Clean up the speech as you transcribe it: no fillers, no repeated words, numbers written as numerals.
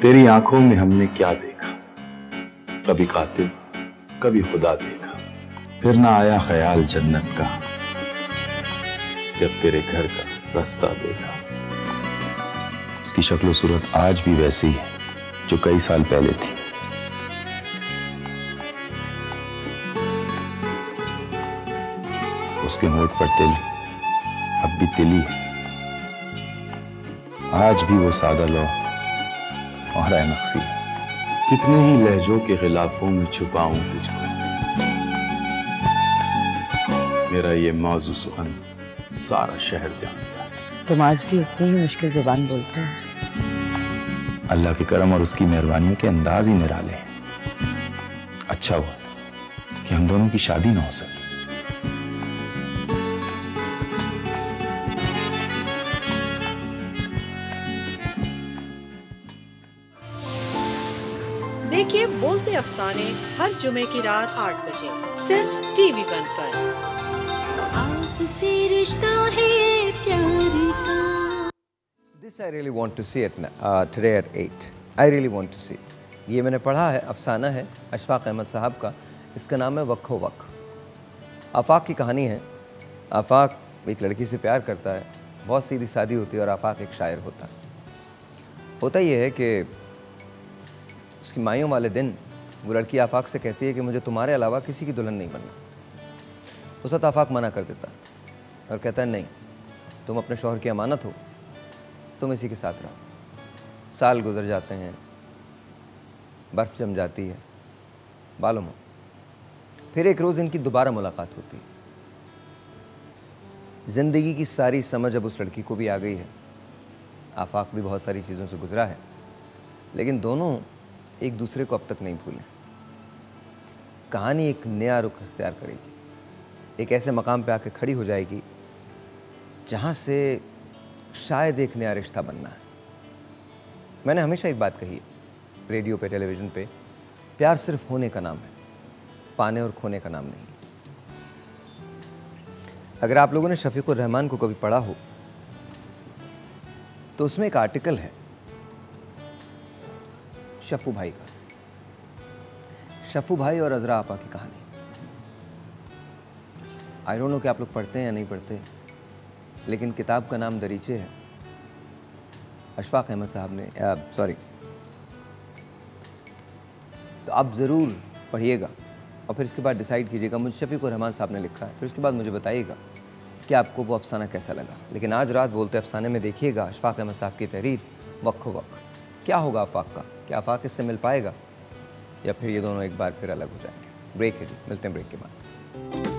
तेरी आंखों में हमने क्या देखा, कभी कातिल कभी खुदा देखा। फिर ना आया ख्याल जन्नत का, जब तेरे घर का रास्ता देखा। उसकी शक्ल सूरत आज भी वैसी है जो कई साल पहले थी। उसके होंठ पर तिल अब भी तिली है। आज भी वो सादा लौ और है नक्सी। कितने ही लहजों के खिलाफों में छुपाऊं तुझको, मेरा ये मौजू सुखन सारा शहर जानता है। तुम आज भी उतनी ही मुश्किल जुबान बोलते हो। अल्लाह के करम और उसकी मेहरबानियों के अंदाज ही निराले हैं। अच्छा हुआ कि हम दोनों की शादी ना हो सकी। देखिए बोलते अफसाने हर जुमे की रात 8 बजे सिर्फ TV1 पर। आपसे रिश्ता है प्यार का। This I really want to see it today at 8. I really want to see. ये मैंने पढ़ा है, अफसाना है अशफाक अहमद साहब का। इसका नाम है वक्खो वक्ख। आफाक की कहानी है। आफाक एक लड़की से प्यार करता है, बहुत सीधी सादी होती है और आफाक एक शायर होता है। होता ये है कि उसकी माइयों वाले दिन वो लड़की आफाक से कहती है कि मुझे तुम्हारे अलावा किसी की दुल्हन नहीं बनना। उस वक्त आफाक मना कर देता और कहता है नहीं, तुम अपने शौहर की अमानत हो, तुम इसी के साथ रहो। साल गुजर जाते हैं, बर्फ़ जम जाती है, मालूम हो। फिर एक रोज़ इनकी दोबारा मुलाकात होती है। ज़िंदगी की सारी समझ अब उस लड़की को भी आ गई है। आफाक भी बहुत सारी चीज़ों से गुजरा है, लेकिन दोनों एक दूसरे को अब तक नहीं भूले। कहानी एक नया रुख अख्तियार करेगी, एक ऐसे मकाम पे आके खड़ी हो जाएगी जहाँ से शायद एक नया रिश्ता बनना है। मैंने हमेशा एक बात कही है, रेडियो पे, टेलीविज़न पे, प्यार सिर्फ होने का नाम है, पाने और खोने का नाम नहीं। अगर आप लोगों ने शफीकुर रहमान को कभी पढ़ा हो तो उसमें एक आर्टिकल है शफू भाई का, शफू भाई और अजरा आपा की कहानी। आई डोंट नो कि आप लोग पढ़ते हैं या नहीं पढ़ते, लेकिन किताब का नाम दरीचे है। अशफाक अहमद साहब ने सॉरी, तो आप ज़रूर पढ़िएगा और फिर इसके बाद डिसाइड कीजिएगा। मुझे शफीकुर रहमान साहब ने लिखा है, फिर उसके बाद मुझे बताइएगा कि आपको वो अफसाना कैसा लगा। लेकिन आज रात बोलते अफसाने में देखिएगा अशफाक अहमद साहब की तहरीर वक्खो वक्ख। क्या होगा आफाक का? क्या आफाक इससे मिल पाएगा या फिर ये दोनों एक बार फिर अलग हो जाएंगे? ब्रेक है जी, मिलते हैं ब्रेक के बाद।